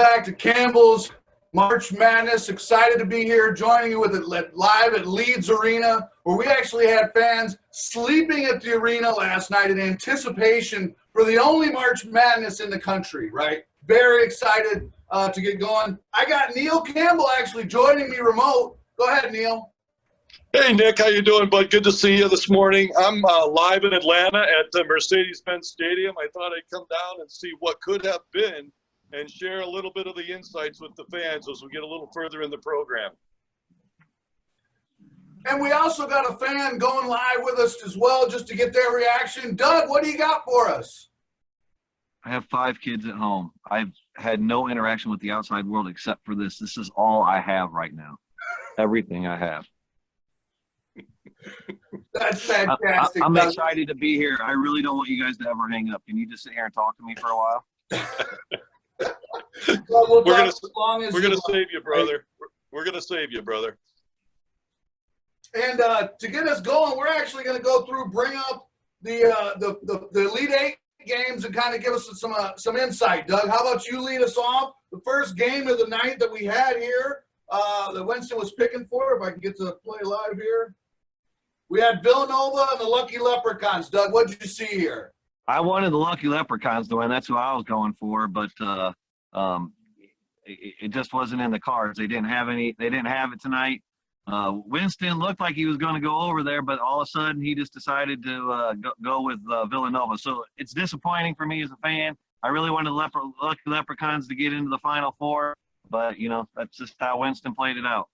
Back to Campbell's March Madness. Excited to be here joining you with it live at Leeds Arena, where we actually had fans sleeping at the arena last night in anticipation for the only March Madness in the country, right? Very excited to get going. I got Neal Campbell actually joining me remote. Go ahead, Neal. Hey, Nick, how you doing, bud? Good to see you this morning. I'm live in Atlanta at the Mercedes-Benz Stadium. I thought I'd come down and see what could have been and share a little bit of the insights with the fans as we get a little further in the program. And we also got a fan going live with us as well just to get their reaction. Doug, what do you got for us? I have 5 kids at home. I've had no interaction with the outside world except for this. This is all I have right now. Everything I have. That's fantastic. I'm excited to be here. I really don't want you guys to ever hang up. Can you just sit here and talk to me for a while? Well, we're gonna save you, brother. We're gonna save you, brother. And to get us going, we're actually going to go through, bring up the Elite Eight games and kind of give us some insight. Doug, how about you lead us off? The first game of the night that we had here that Winston was picking for, if I can get to play live here. We had Villanova and the Lucky Leprechauns. Doug, what did you see here? I wanted the Lucky Leprechauns to win. That's who I was going for, but it just wasn't in the cards. They didn't have any. They didn't have it tonight. Winston looked like he was going to go over there, but all of a sudden he just decided to go with Villanova. So it's disappointing for me as a fan. I really wanted the Lucky Leprechauns to get into the Final Four, but, you know, that's just how Winston played it out.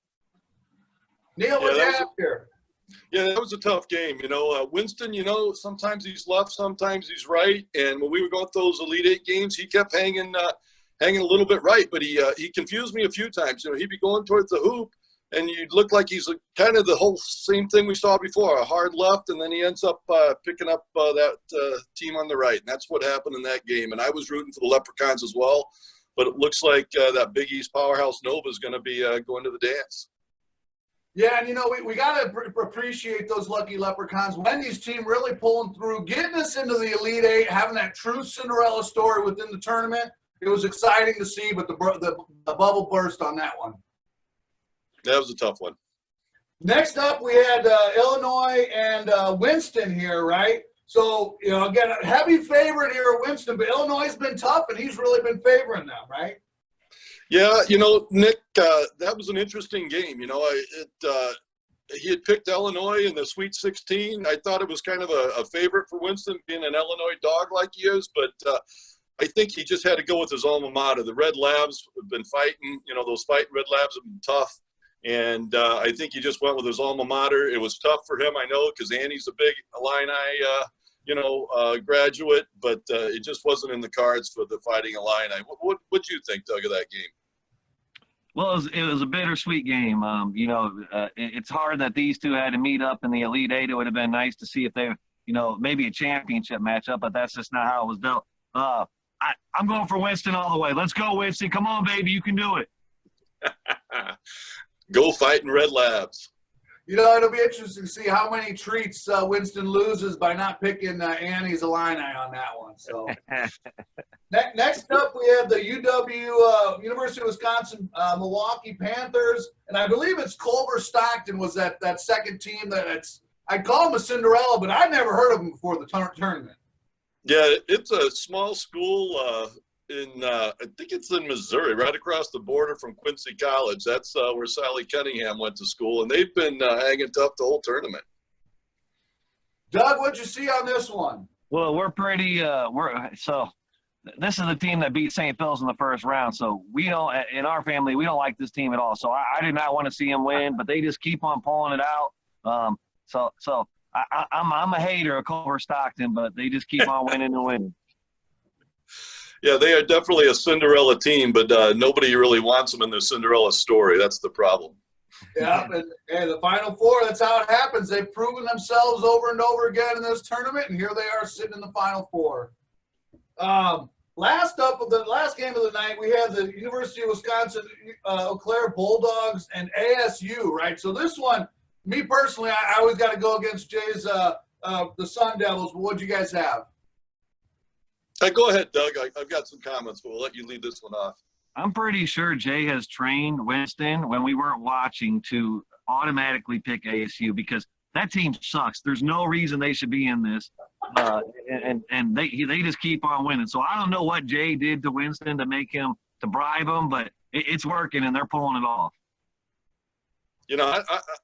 Neal, what do you have here? Yeah, that was a tough game. You know, Winston, you know, sometimes he's left, sometimes he's right. And when we were going through those Elite Eight games, he kept hanging a little bit right. But he confused me a few times. You know, he'd be going towards the hoop, and you'd look like he's kind of the whole same thing we saw before, a hard left, and then he ends up picking up that team on the right. And that's what happened in that game. And I was rooting for the Leprechauns as well. But it looks like that Big East powerhouse Nova is going to be going to the dance. Yeah, and, you know, we got to appreciate those Lucky Leprechauns. Wendy's team really pulling through, getting us into the Elite Eight, having that true Cinderella story within the tournament. It was exciting to see, but the bubble burst on that one. That was a tough one. Next up, we had Illinois and Winston here, right? So, you know, again, a heavy favorite here at Winston, but Illinois has been tough, and he's really been favoring them, right? Yeah, you know, Nick, that was an interesting game. You know, he had picked Illinois in the Sweet 16. I thought it was kind of a favorite for Winston, being an Illinois dog like he is, but I think he just had to go with his alma mater. The Red Labs have been fighting. You know, those fighting Red Labs have been tough. And I think he just went with his alma mater. It was tough for him, I know, because Annie's a big Illini, graduate, but it just wasn't in the cards for the Fighting Illini. What do you think, Doug, of that game? Well, it was a bittersweet game. It's hard that these two had to meet up in the Elite Eight. It would have been nice to see if they, you know, maybe a championship matchup, but that's just not how it was dealt. I'm going for Winston all the way. Let's go, Winston. Come on, baby. You can do it. Go Fighting Red Labs. You know, it'll be interesting to see how many treats Winston loses by not picking Annie's Illini on that one. So next up, we have the University of Wisconsin Milwaukee Panthers, and I believe it's Culver Stockton was that second team I'd call them a Cinderella, but I'd never heard of them before the tournament. Yeah, it's a small school I think it's in Missouri, right across the border from Quincy College. That's where Sally Cunningham went to school, and they've been hanging tough the whole tournament. Doug, what'd you see on this one? Well, we're pretty so this is the team that beat St. Phil's in the first round. So we don't, in our family, we don't like this team at all. So I did not want to see them win, but they just keep on pulling it out. So I'm a hater of Culver Stockton, but they just keep on winning and winning. Yeah, they are definitely a Cinderella team, but nobody really wants them in their Cinderella story. That's the problem. Yeah, and the Final Four, that's how it happens. They've proven themselves over and over again in this tournament, and here they are sitting in the Final Four. Last up, the last game of the night, we had the University of Wisconsin Eau Claire Bulldogs and ASU, right? So this one, me personally, I always got to go against Jay's the Sun Devils, but what'd you guys have? Go ahead, Doug. I've got some comments, but we'll let you lead this one off. I'm pretty sure Jay has trained Winston when we weren't watching to automatically pick ASU because that team sucks. There's no reason they should be in this, and they just keep on winning. So I don't know what Jay did to Winston to make him to bribe him, but it's working and they're pulling it off. You know,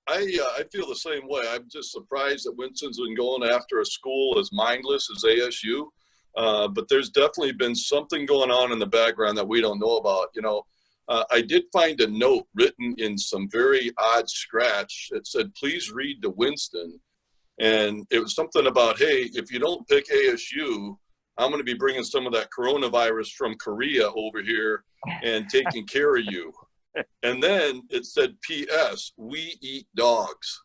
I feel the same way. I'm just surprised that Winston's been going after a school as mindless as ASU. But there's definitely been something going on in the background that we don't know about. You know, I did find a note written in some very odd scratch that said, please read to Winston. And it was something about, hey, if you don't pick ASU, I'm going to be bringing some of that coronavirus from Korea over here and taking care of you. And then it said, P.S., we eat dogs.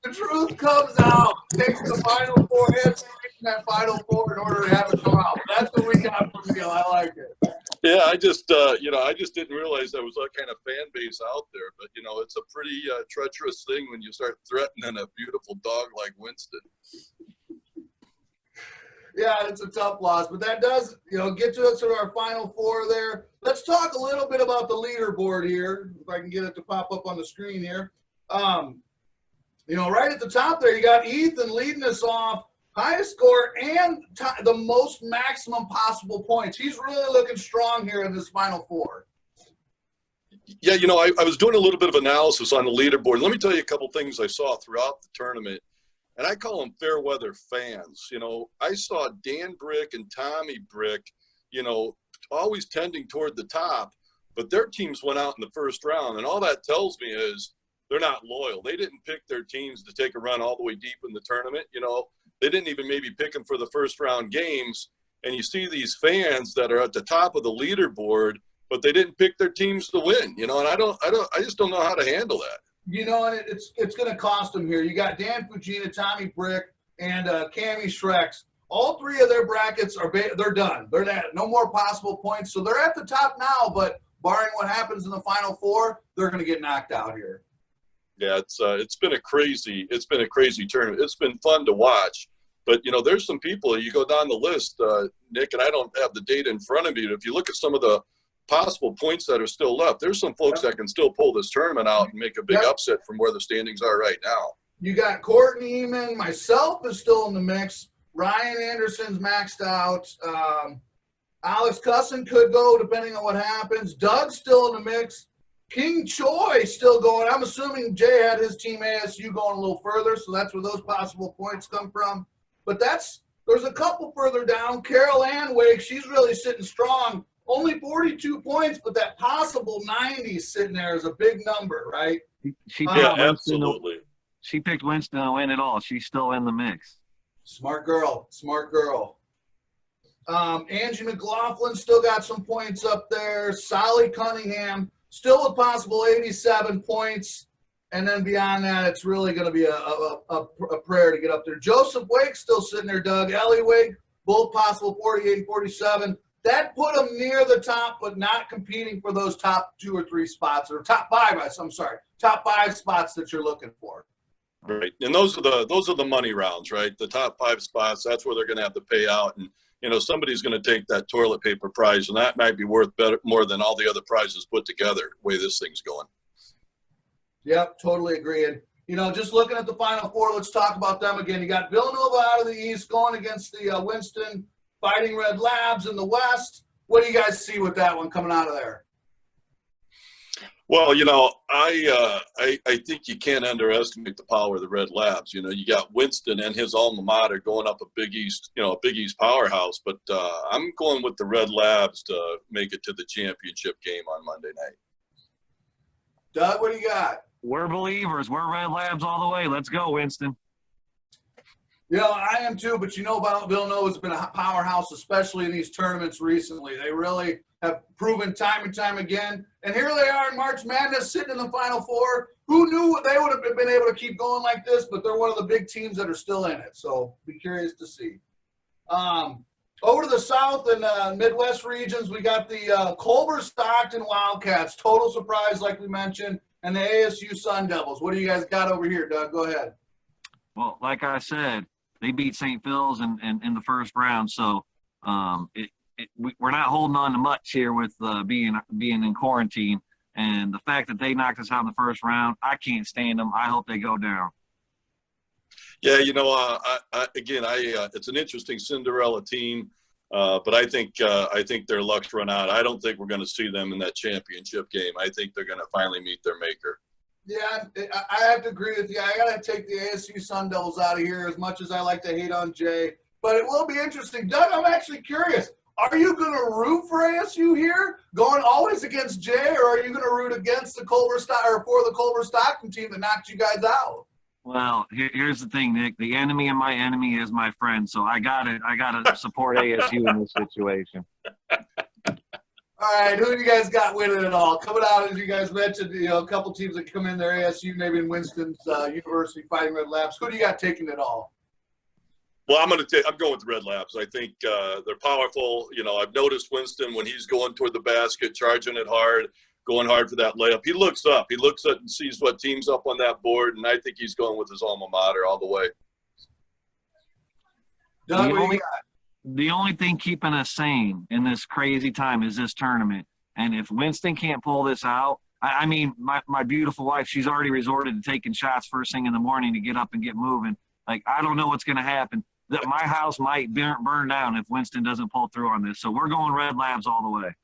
The truth comes out. Takes the Final Four and that Final Four in order to have it come out. That's what we got from Neal. I like it. Yeah, I just didn't realize there was that kind of fan base out there. But, you know, it's a pretty treacherous thing when you start threatening a beautiful dog like Winston. Yeah, it's a tough loss, but that does, get to us to our Final Four there. Let's talk a little bit about the leaderboard here, if I can get it to pop up on the screen here. Right at the top there, you got Ethan leading us off, highest score and the most maximum possible points. He's really looking strong here in this Final Four. Yeah, I was doing a little bit of analysis on the leaderboard. Let me tell you a couple things I saw throughout the tournament. And I call them fair weather fans. I saw Dan Brick and Tommy Brick, always tending toward the top, but their teams went out in the first round. And all that tells me is they're not loyal. They didn't pick their teams to take a run all the way deep in the tournament. They didn't even maybe pick them for the first round games. And you see these fans that are at the top of the leaderboard, but they didn't pick their teams to win, and I just don't know how to handle that. And it's going to cost them here. You got Dan Fujita, Tommy Brick, and Cammy Schrecks. All three of their brackets they're done. They're at no more possible points, so they're at the top now. But barring what happens in the Final Four, they're going to get knocked out here. Yeah, it's been a crazy tournament. It's been fun to watch, but there's some people. You go down the list, Nick, and I don't have the data in front of me. If you look at some of the possible points that are still left, there's some folks that can still pull this tournament out and make a big upset from where the standings are right now. You got Courtney Eamon, myself is still in the mix. Ryan Anderson's maxed out. Alex Cusson could go depending on what happens. Doug's still in the mix. King Choi still going. I'm assuming Jay had his team ASU going a little further, so that's where those possible points come from. But there's a couple further down. Carol Ann Wake, she's really sitting strong. Only 42 points, but that possible 90 sitting there is a big number, right? Yeah, absolutely. She picked Winston to win it all. She's still in the mix. Smart girl. Angie McLaughlin still got some points up there. Sally Cunningham still a possible 87 points. And then beyond that, it's really going to be a prayer to get up there. Joseph Wake still sitting there, Doug. Ellie Wake, both possible 48 and 47. That put them near the top, but not competing for those top 2 or 3 spots, or top 5. Top 5 spots that you're looking for. Right, and those are the money rounds, right? The top 5 spots. That's where they're going to have to pay out, and somebody's going to take that toilet paper prize, and that might be worth more than all the other prizes put together. The way this thing's going. Yep, totally agree. And just looking at the Final Four, let's talk about them again. You got Villanova out of the East going against the Winston Fighting Red Labs in the West. What do you guys see with that one coming out of there? Well, I think you can't underestimate the power of the Red Labs. You got Winston and his alma mater going up a Big East, Big East powerhouse. But I'm going with the Red Labs to make it to the championship game on Monday night. Doug, what do you got? We're believers. We're Red Labs all the way. Let's go, Winston. I am too, but Villanova's been a powerhouse, especially in these tournaments recently. They really have proven time and time again. And here they are in March Madness sitting in the Final Four. Who knew they would have been able to keep going like this, but they're one of the big teams that are still in it. So be curious to see. Over to the South and Midwest regions, we got the Culver-Stockton Wildcats. Total surprise, like we mentioned, and the ASU Sun Devils. What do you guys got over here, Doug? Go ahead. Well, like I said, they beat St. Phil's in the first round, so we're not holding on to much here with being in quarantine. And the fact that they knocked us out in the first round, I can't stand them. I hope they go down. Yeah, it's an interesting Cinderella team, but I think their luck's run out. I don't think we're going to see them in that championship game. I think they're going to finally meet their maker. Yeah, I have to agree with you. I got to take the ASU Sun Devils out of here as much as I like to hate on Jay. But it will be interesting. Doug, I'm actually curious. Are you going to root for ASU here, going always against Jay, or are you going to root against the Culver or for the Culver Stockton team that knocked you guys out? Well, here's the thing, Nick. The enemy of my enemy is my friend, so I gotta support ASU in this situation. All right, who do you guys got winning it all? Coming out, as you guys mentioned, a couple teams that come in there, ASU, maybe in Winston's University Fighting Red Labs. Who do you got taking it all? Well, I'm going with the Red Labs. I think they're powerful. I've noticed Winston when he's going toward the basket, charging it hard, going hard for that layup. He looks up. He looks at and sees what team's up on that board, and I think he's going with his alma mater all the way. Doug, the only thing keeping us sane in this crazy time is this tournament. And if Winston can't pull this out, I mean, my beautiful wife, she's already resorted to taking shots first thing in the morning to get up and get moving. Like, I don't know what's going to happen. That my house might burn down if Winston doesn't pull through on this. So we're going Red Labs all the way.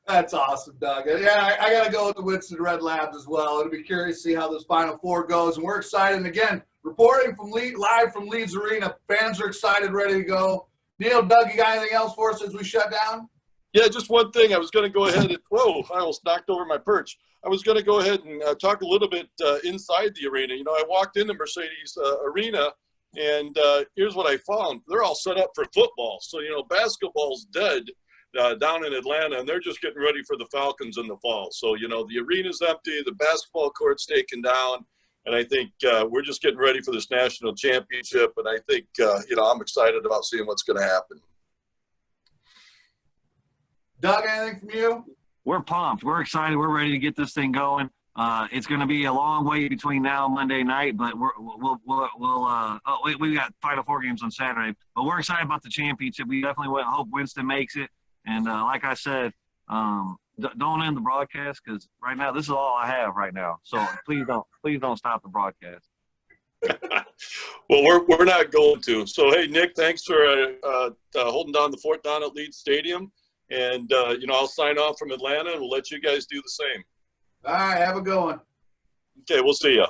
That's awesome, Doug. Yeah, I got to go with the Winston Red Labs as well. It'll be curious to see how this Final Four goes. And we're excited. And again, reporting from live from Leeds Arena. Fans are excited, ready to go. Neal, Doug, you got anything else for us as we shut down? Yeah, just one thing. I was going to go ahead and – whoa, I almost knocked over my perch. I was going to go ahead and talk a little bit inside the arena. I walked into Mercedes Arena, and here's what I found. They're all set up for football. So, basketball's dead down in Atlanta, and they're just getting ready for the Falcons in the fall. So, the arena's empty, the basketball court's taken down, and I think we're just getting ready for this national championship, and I think, I'm excited about seeing what's going to happen. Doug, anything from you? We're pumped. We're excited. We're ready to get this thing going. It's going to be a long wait between now and Monday night, but we got Final Four games on Saturday. But we're excited about the championship. We definitely hope Winston makes it. And like I said, don't end the broadcast because right now this is all I have right now. So please don't stop the broadcast. Well, we're not going to. So hey, Nick, thanks for holding down the fort down at Leeds Stadium. And, I'll sign off from Atlanta, and we'll let you guys do the same. All right, have a good one. Okay, we'll see ya.